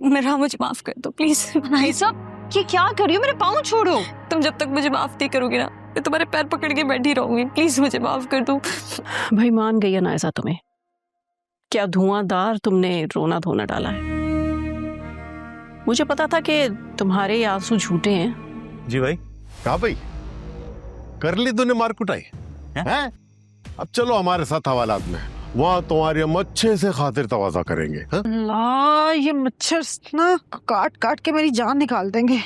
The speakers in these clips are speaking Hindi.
मेरा मुझे माफ कर दो प्लीज। भाई साहब ये क्या कर रही हो, मेरे पाँव छोड़ो। तुम जब तक मुझे माफ नहीं करोगे ना मैं तुम्हारे पैर पकड़ के बैठी रहूंगी। प्लीज मुझे माफ कर दो। भाई मान गई है ना ऐसा तुम्हें, क्या धुआंधार तुमने रोना धोना डाला है। मुझे पता था कि तुम्हारे ये आंसू झूठे हैं। जी भाई। कहा भाई कर ली तूने मार कुटाई है? अब चलो हमारे साथ हवालात में, वहां तुम्हारी हम अच्छे से खातिर तवाजा करेंगे। अल्लाह ये मच्छर ना काट काट के मेरी जान निकाल देंगे।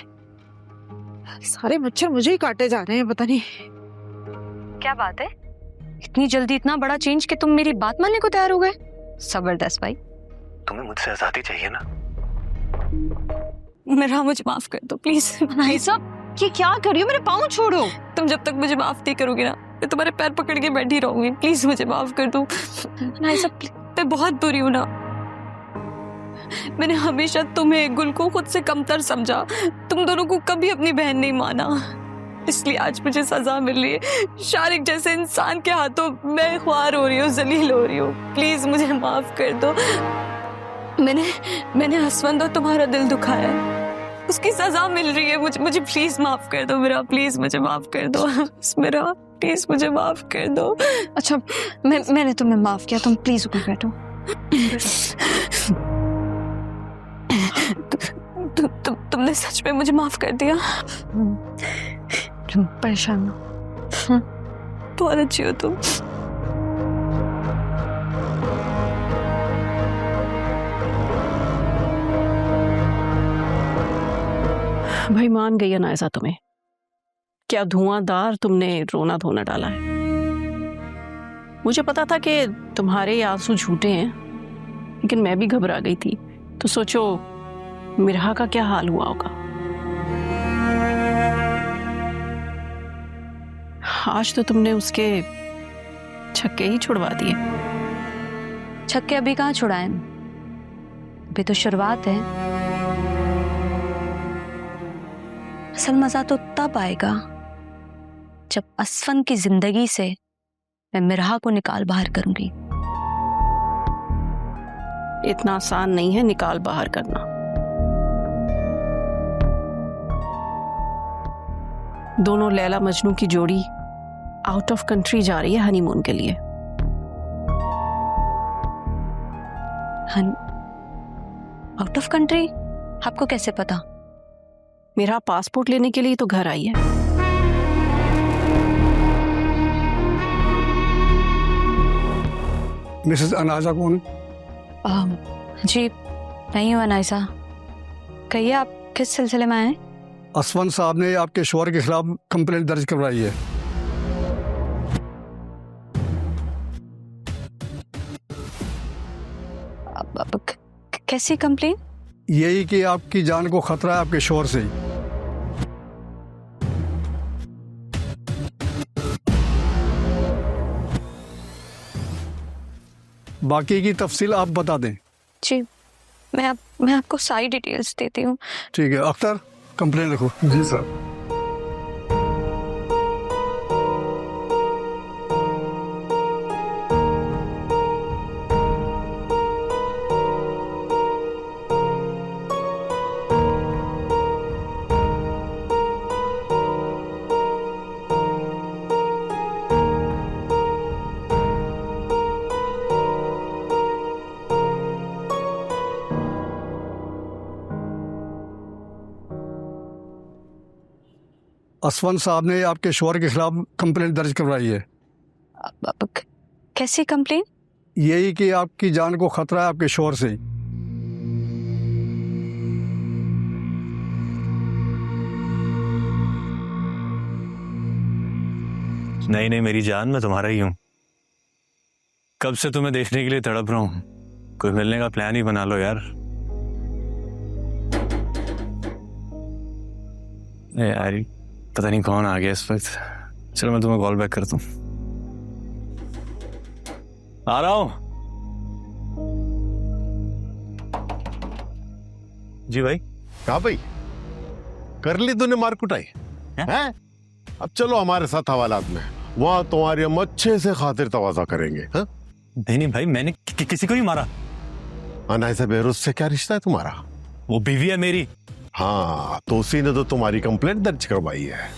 सारे मच्छर मुझे ही काटे जा रहे हैं, पता नहीं क्या बात है, इतनी जल्दी इतना बड़ा चेंज कि तुम मेरी बात मानने को तैयार हो गए। जबरदस्त भाई। तुम्हें मुझसे आजादी चाहिए ना? मेरा मुझे माफ कर दो प्लीज। भाई साहब ये क्या कर रही हो, मेरे पाँव छोड़ो। तुम जब तक मुझे माफ नहीं करोगे ना मैं तुम्हारे पैर पकड़ के बैठी रहूंगी। प्लीज मुझे माफ कर दो। मैं बहुत बुरी हूं ना, मैंने हमेशा तुम्हें गुल को खुद से कमतर समझा, तुम दोनों को कभी अपनी बहन नहीं माना, इसलिए आज मुझे सजा मिल रही है। शारिक जैसे इंसान के हाथों मैं ख्वार हो रही हूँ, जलील हो रही हूँ। प्लीज मुझे माफ कर दो। मैंने हसवंत और तुम्हारा दिल दुखाया है, उसकी सजा मिल रही है मुझे प्लीज माफ कर दो मेरा। प्लीज मुझे माफ कर दो मेरा, प्लीज मुझे माफ कर दो। अच्छा मैंने तुम्हें माफ किया, तुम प्लीज ऊपर बैठो। तुमने सच में मुझे माफ कर दिया? तुम परेशान हो। बहुत अच्छी हो तुम। भाई मान गई है ना ऐसा तुम्हें, क्या धुआंधार तुमने रोना धोना डाला है। मुझे पता था कि तुम्हारे ये आंसू झूठे हैं, लेकिन मैं भी घबरा गई थी। तो सोचो मिरहा का क्या हाल हुआ होगा। आज तो तुमने उसके छक्के ही छुड़वा दिए। छक्के अभी कहाँ छुड़ाएं, अभी तो शुरुआत है। असल मजा तो तब आएगा जब असफन की जिंदगी से मैं मिरहा को निकाल बाहर करूंगी। इतना आसान नहीं है निकाल बाहर करना। दोनों लैला मजनू की जोड़ी आउट ऑफ कंट्री जा रही है हनीमून के लिए। Out of country? आपको कैसे पता? मेरा पासपोर्ट लेने के लिए तो घर आई है। मिसेस अनाजा कौन? जी नहीं हूँ अनाइसा। कहिए आप किस सिलसिले में आए? असफन साहब ने आपके शोहर के खिलाफ कंप्लेंट दर्ज करवाई है। कैसी कंप्लेन? यही कि आपकी जान को खतरा है आपके शोहर से। बाकी की तफसील आप बता दें। जी मैं आपको सारी डिटेल्स देती हूँ। ठीक है अख्तर कंप्लेन लिखो। जी सर। असफन साहब ने आपके शोहर के खिलाफ कंप्लेंट दर्ज करवाई है। कैसी कंप्लेन? यही कि आपकी जान को खतरा है आपके शोहर से। नहीं नहीं मेरी जान, मैं तुम्हारा ही हूं। कब से तुम्हें देखने के लिए तड़प रहा हूं। कोई मिलने का प्लान ही बना लो यार। यार पता नहीं कौन आ गया इस वक्त। चलो मैं तुम्हें कॉल बैक करता हूँ। आ रहा हूं। जी भाई। कहा भाई कर ली तूने मार कुटाई है? अब चलो हमारे साथ हवालात में, वहां तुम्हारी हम अच्छे से खातिर तवाजा करेंगे। नहीं नहीं भाई, मैंने किसी को नहीं मारा। अनाइसा बेरुस से क्या रिश्ता है तुम्हारा? वो बीवी है मेरी। हाँ, तो उसी ने तो तुम्हारी कंप्लेंट दर्ज करवाई है।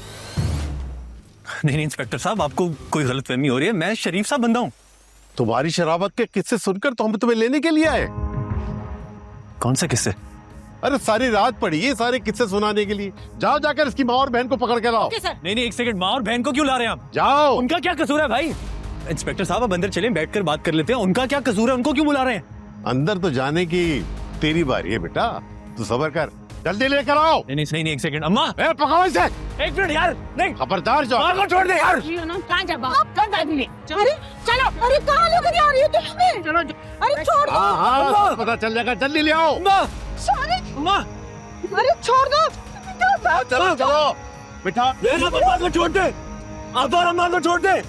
नहीं इंस्पेक्टर साहब, आपको कोई गलतफहमी हो रही है। मैं शरीफ सा बंदा हूँ। तुम्हारी शराबत के किस्से सुनकर तो हम तुम्हें लेने के लिए आए। कौन से किस्से? अरे सारी रात पड़ी है सारे किस्से सुनाने के लिए। जाओ जाकर इसकी माँ और बहन को पकड़ के लाओ। नहीं एक सेकंड, माँ और बहन को क्यों ला रहे हैं आप? जाओ। उनका क्या कसूर है भाई? इंस्पेक्टर साहब, आप अंदर चलें, बैठकर बात कर लेते हैं। उनका क्या कसूर है? उनको क्यों बुला रहे हैं? अंदर तो जाने की तेरी बारी है बेटा, तू सब्र कर, जल्दी लेकर आओ। नहीं एक सेकंड। अम्मा पकाओ इसे। एक मिनट यार, नहीं खबरदार जाओ। माँ को छोड़ दे यार। अरे चलो, अरे कहाँ लेकर जा रही हो तुम हमें? चलो, अरे छोड़ दो। हाँ पता चल जाएगा, जल्दी ले आओ। अम्मा अरे छोड़ दो। चलो चलो बेटा। अम्मा को छोड़ दे, आप और अम्मा को छोड़ दे।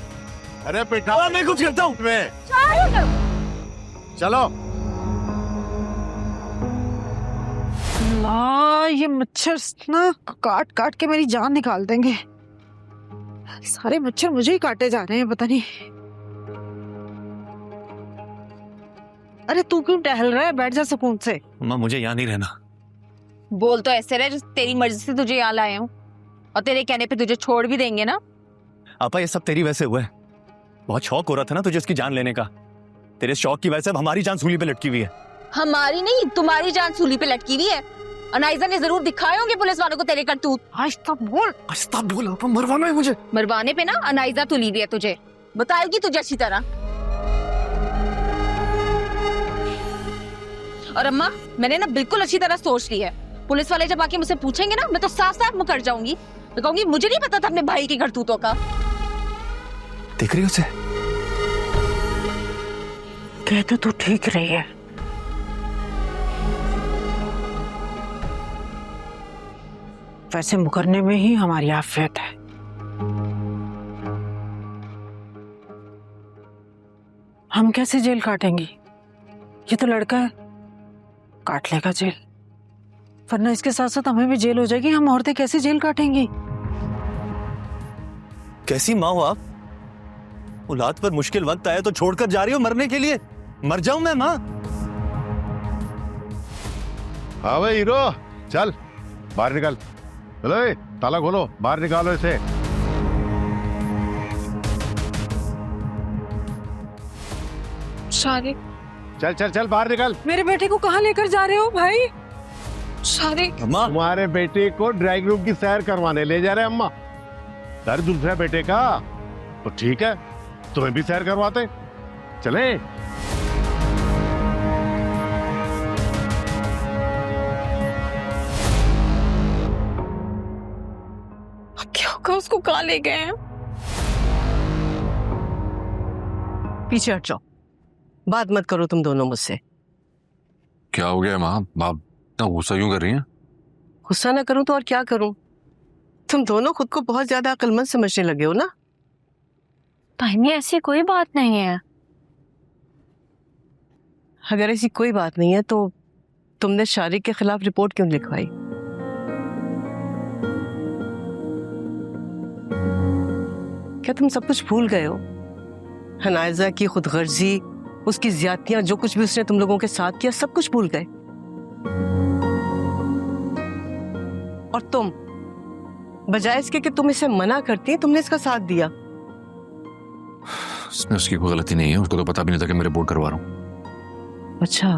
अरे बेटा मैं कुछ करता हूँ। चलो। ला, ये मच्छर ना काट काट के मेरी जान निकाल देंगे। सारे मच्छर मुझे ही काटे जा रहे हैं, पता नहीं। अरे तू क्यों टहल रहा है? बैठ जा सुकून से। अम्मा मुझे यहाँ नहीं रहना। बोल तो ऐसे रहे जैसे तेरी मर्जी से तुझे यहाँ लाए हूँ, और तेरे कहने पे तुझे छोड़ भी देंगे ना। आपा ये सब तेरी वजह से हुआ है। बहुत शौक हो रहा था ना तुझे उसकी जान लेने का। तेरे शौक की वजह से अब हमारी जान सूली पे लटकी हुई है। हमारी नहीं, तुम्हारी जान सूली पे लटकी हुई है। अनाइजा ने जरूर दिखाए होंगे पुलिस वालों को तेरे करतूत। आज तक बोल। आस्ता बोल, आपा मरवाना है मुझे। मरवाने पे ना अनाइजा तुली हुई है तुझे, बताएगी तुझे अच्छी तरह। और अम्मा, मैंने ना बिल्कुल अच्छी तरह सोच ली है। पुलिस वाले जब आके मुझसे पूछेंगे ना, मैं तो साफ साफ मुकर जाऊंगी। मैं कहूंगी मुझे नहीं पता था अपने भाई की करतूतों का। देख रही हो उसे? कहते तू ठीक रही है। वैसे मुकरने में ही हमारी आफियत है। हम कैसे जेल काटेंगी? ये तो लड़का है, काट लेगा जेल, वरना इसके साथ साथ हमें भी जेल हो जाएगी। हम औरतें कैसे जेल काटेंगी? कैसी माँ हो आप? औलाद पर मुश्किल वक्त आया तो छोड़कर जा रही हो मरने के लिए। मर जाऊं मैं माँ? हाँ भाई हीरो, चल बाहर निकल। चलो ताला खोलो, बाहर निकालो इसे। शादी चल चल चल बाहर निकल। मेरे बेटे को कहाँ लेकर जा रहे हो भाई? शादी अम्मा तुम्हारे बेटे को ड्राइंग रूम की सैर करवाने ले जा रहे हैं अम्मा। दर्द उठ रहा है बेटे का तो ठीक है, तुम्हें भी सैर करवाते। चले। क्या होगा? उसको कहाँ ले गए हैं? पीछे हट जाओ, बात मत करो तुम दोनों मुझसे। क्या हो गया माँ? आप इतना गुस्सा क्यों कर रही हैं? गुस्सा ना करूं तो और क्या करूं? तुम दोनों खुद को बहुत ज्यादा अक्लमंद समझने लगे हो ना। ताइमी, ऐसी कोई बात नहीं है। अगर ऐसी कोई बात नहीं है तो तुमने शारिक के खिलाफ रिपोर्ट क्यों लिखवाई? क्या तुम सब कुछ भूल गए हो? हनाइजा की खुदगर्जी, उसकी ज्यादतियां, जो कुछ भी उसने तुम लोगों के साथ किया, सब कुछ भूल गए। और तुम, बजाय इसके कि तुम इसे मना करती, तुमने इसका साथ दिया। इसमें उसकी कोई गलती नहीं है, उसको तो पता भी नहीं था कि मैं रिपोर्ट करवा रहा हूँ। अच्छा,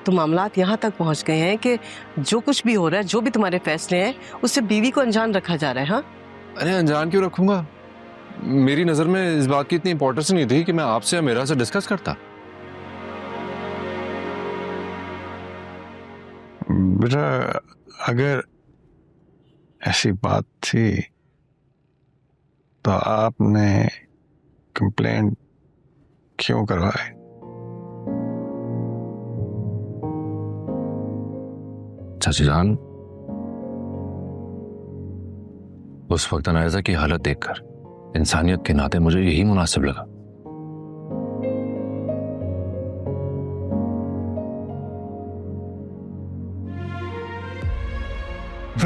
तो मामलात यहाँ तक पहुँच गए हैं कि जो कुछ भी हो रहा है, जो भी तुम्हारे फैसले हैं, उससे बीवी को अनजान रखा जा रहा है। हाँ, अरे अनजान क्यों रखूंगा? मेरी नजर में इस बात की इतनी इंपॉर्टेंस नहीं थी कि मैं आपसे या मेरा से डिस्कस करता। बेटा, अगर ऐसी बात थी तो आपने कंप्लेंट क्यों करवाई? चाची जान, उस वक्त अनायजा की हालत देखकर इंसानियत के नाते मुझे यही मुनासिब लगा।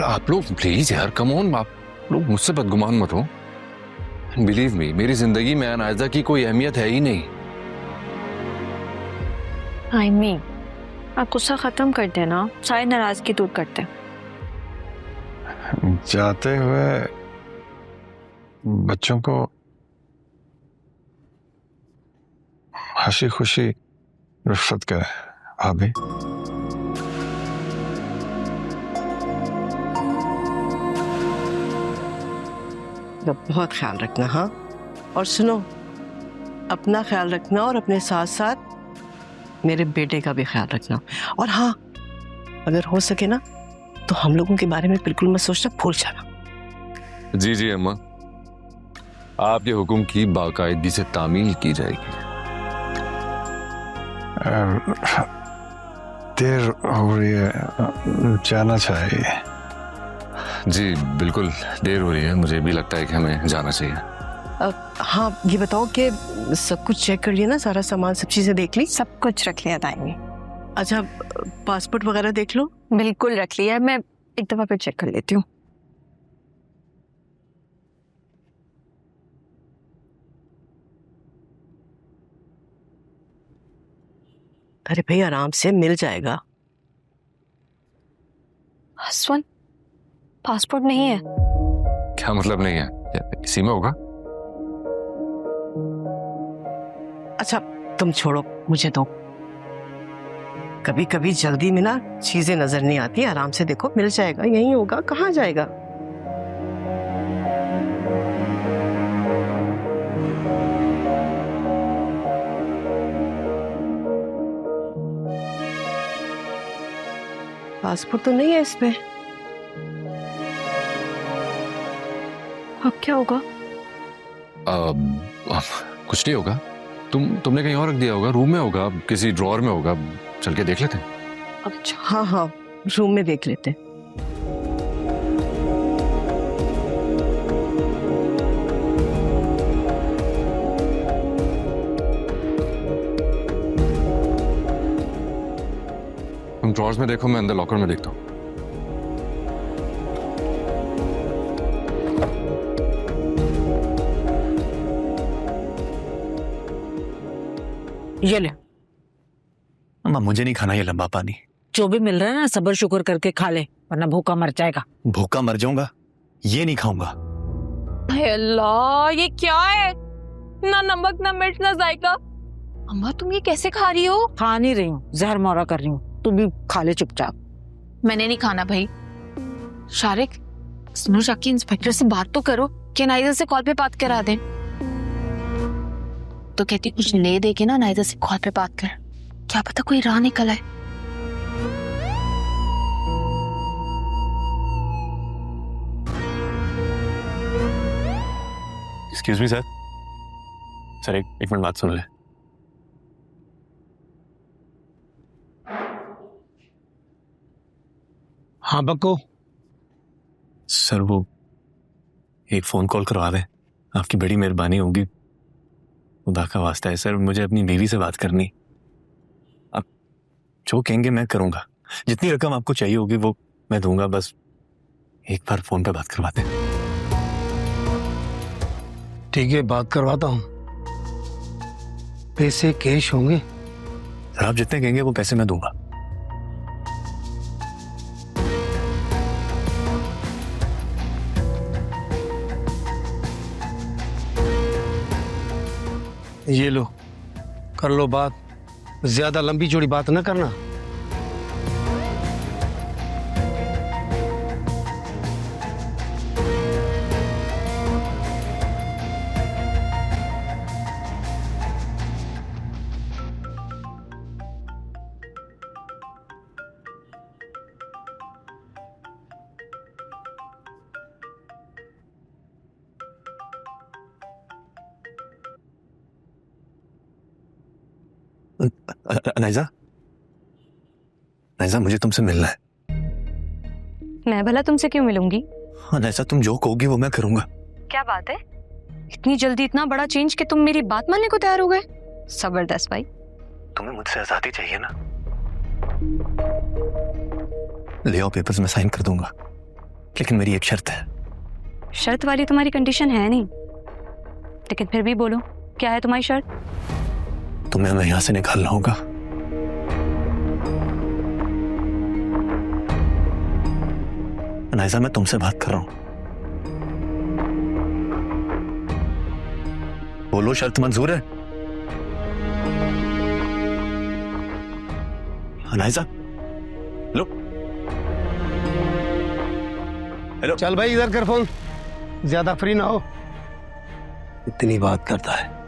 आप लोग प्लीज यार, कम ऑन, आप लोग मुझसे बदगुमान मत हो। बिलीव मी, मेरी जिंदगी में अनायजा की कोई अहमियत है ही नहीं। ताइमी, आप गुस्सा खत्म कर देना, सारी नाराजगी दूर करते हैं। जाते हुए बच्चों को हंसी खुशी रुखसत का भाभी। तो बहुत ख्याल रखना, हाँ। और सुनो, अपना ख्याल रखना और अपने साथ साथ मेरे बेटे का भी ख्याल रखना। और हाँ, अगर हो सके ना तो हम लोगों के बारे में बिल्कुल मत सोचना, भूल जाना। जी जी अम्मा, आपके हुक्म की बाकायदगी से तामील की जाएगी। देर हो रही है, जाना चाहिए। जी बिल्कुल, देर हो रही है, मुझे भी लगता है कि हमें जाना चाहिए। हाँ, ये बताओ कि सब कुछ चेक कर लिया ना, सारा सामान, सब चीजें देख ली? सब कुछ रख लिया ताई। अच्छा, पासपोर्ट वगैरह देख लो। बिल्कुल रख लिया है, मैं एक दफा फिर चेक कर लेती हूँ। अरे भाई, आराम से मिल जाएगा। हसवन, पासपोर्ट नहीं है। क्या मतलब नहीं है? इसी में होगा। अच्छा तुम छोड़ो, मुझे दो। कभी कभी जल्दी में ना चीजें नजर नहीं आती, आराम से देखो, मिल जाएगा, यहीं होगा, कहाँ जाएगा। पासपोर्ट तो नहीं है इस पे। अब क्या होगा? कुछ नहीं होगा। तुमने कहीं और रख दिया होगा, रूम में होगा, किसी ड्रॉअर में होगा, चल के देख लेते हैं। अच्छा, हाँ हाँ, रूम में देख लेते हैं। तुम ड्रॉअर्स में देखो, मैं अंदर लॉकर में देखता हूँ। ये ले। अम्मा मुझे नहीं खाना ये लंबा पानी। जो भी मिल रहा है ना, सब्र शुक्र करके खा ले, वरना भूखा मर जाएगा। भूखा मर जाऊंगा, ये नहीं खाऊंगा। अल्लाह, ये क्या है? ना नमक ना मिर्च ना जायका। अम्मा तुम ये कैसे खा रही हो? खा नहीं रही हूँ, जहर मोरा कर रही हूँ, तू भी खा ले चुपचाप। मैंने नहीं खाना भाई। शारिक, सुनो, जाके इंस्पेक्टर से बात तो करो कि नाइजा से कॉल पे बात करा दे। तो कहती कुछ ले दे के ना नाइजा से कॉल पे बात कर, क्या पता कोई राह निकल आए। Excuse me sir. सर एक मिनट बात सुन ले। हाँ बक्को। सर वो एक फोन कॉल करवा दें, आपकी बड़ी मेहरबानी होगी। खुदा का वास्ता है सर, मुझे अपनी बीवी से बात करनी। आप जो कहेंगे मैं करूंगा, जितनी रकम आपको चाहिए होगी वो मैं दूंगा, बस एक बार फोन पे बात करवाते हैं। ठीक है, बात करवाता हूँ। पैसे कैश होंगे? सर आप जितने कहेंगे वो पैसे मैं दूंगा। ये लो, कर लो बात, ज्यादा लंबी चौड़ी बात ना करना। नाइजा, नाइजा मुझे तुमसे मिलना है। मैं भला तुमसे क्यों मिलूंगी? हाँ नाइजा, तुम जो कहोगी वो मैं करूंगा। क्या बात है, इतनी जल्दी इतना बड़ा चेंज कि तुम मेरी बात मानने को तैयार हो गए? जबरदस्त भाई। तुम्हें मुझसे आजादी चाहिए ना, ले आओ पेपर्स, मैं साइन कर दूंगा, लेकिन मेरी एक शर्त है। शर्त वाली तुम्हारी कंडीशन है नहीं, लेकिन फिर भी बोलो, क्या है तुम्हारी शर्त? तुम्हें मैं यहां से निकालना होगा। अनायजा, मैं तुमसे बात कर रहा हूं। बोलो, शर्त मंजूर है? अनायजा, लो। हेलो। चल भाई इधर कर फोन, ज्यादा फ्री ना हो। इतनी बात करता है।